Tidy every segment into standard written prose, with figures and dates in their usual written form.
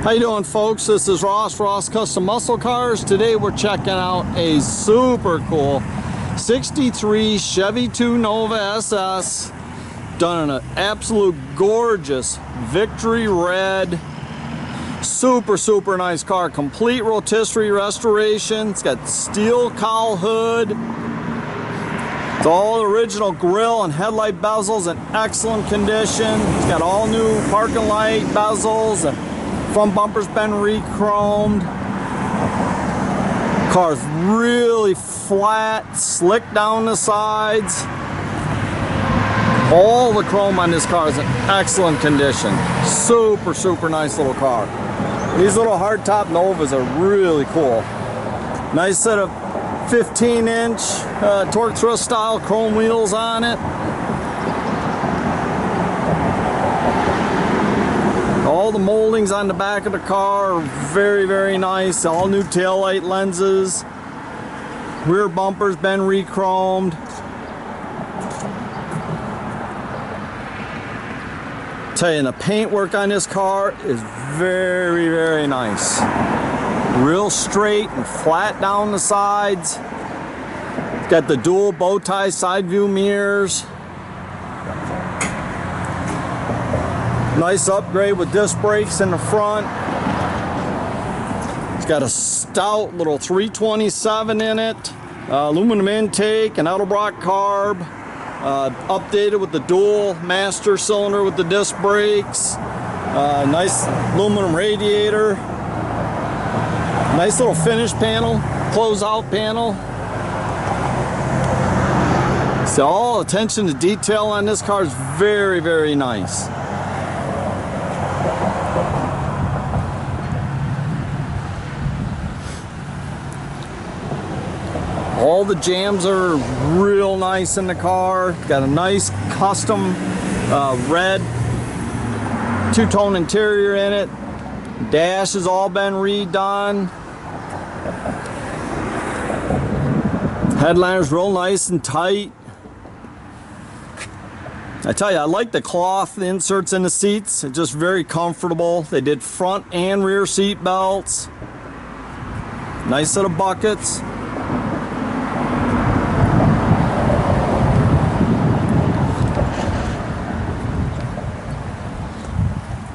How you doing, folks? This is Ross Custom Muscle Cars. Today we're checking out a super cool 63 Chevy II Nova SS, done in an absolute gorgeous victory red. Super nice car. Complete rotisserie restoration. It's got steel cowl hood. It's all original grille and headlight bezels in excellent condition. It's got all new parking light bezels. Front bumper's been re-chromed. Car's really flat, slick down the sides. All the chrome on this car is in excellent condition. Super nice little car. These little hardtop Novas are really cool. Nice set of 15-inch torque thrust style chrome wheels on it. All the moldings on the back of the car are very nice. All new taillight lenses. Rear bumper's been re-chromed. Tell you, the paintwork on this car is very nice. Real straight and flat down the sides. It's got the dual bow tie side view mirrors. Nice upgrade with disc brakes in the front. It's got a stout little 327 in it. Aluminum intake, an Edelbrock carb. Updated with the dual master cylinder with the disc brakes. Nice aluminum radiator. Nice little finish panel, close-out panel. So all attention to detail on this car is very nice. All the jams are real nice in the car. Got a nice custom red two-tone interior in it. Dash has all been redone. Headliner's real nice and tight. I tell you, I like the cloth inserts in the seats. It's just very comfortable. They did front and rear seat belts. Nice set of buckets.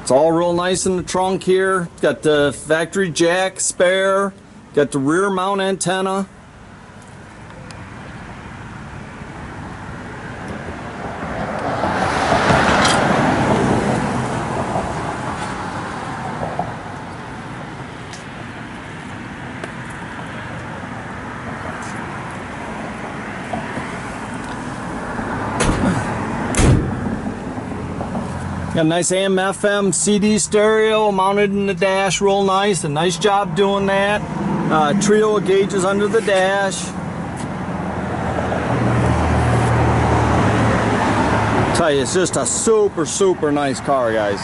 It's all real nice in the trunk here. It's got the factory jack spare. Got the rear mount antenna. Got a nice AM FM CD stereo mounted in the dash, real nice. A nice job doing that. Trio of gauges under the dash. Tell you, it's just a super nice car, guys.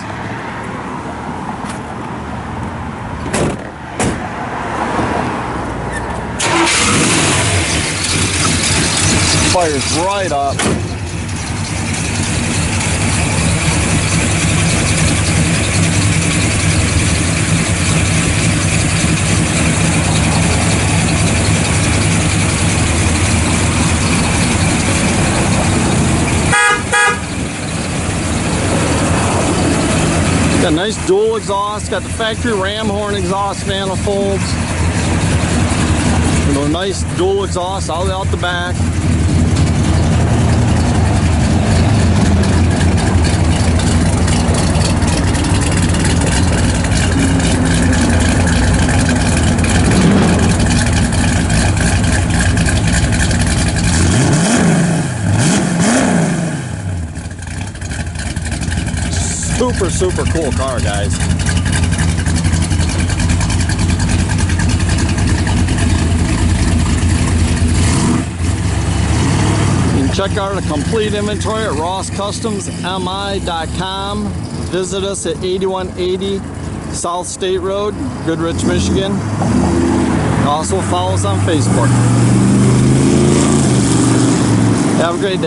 Fires right up. Got a nice dual exhaust, got the factory ram horn exhaust manifolds. And a nice dual exhaust all out the back. Super cool car, guys. You can check out a complete inventory at rosscustomsmi.com. Visit us at 8180 South State Road, Goodrich, Michigan. Also follow us on Facebook. Have a great day.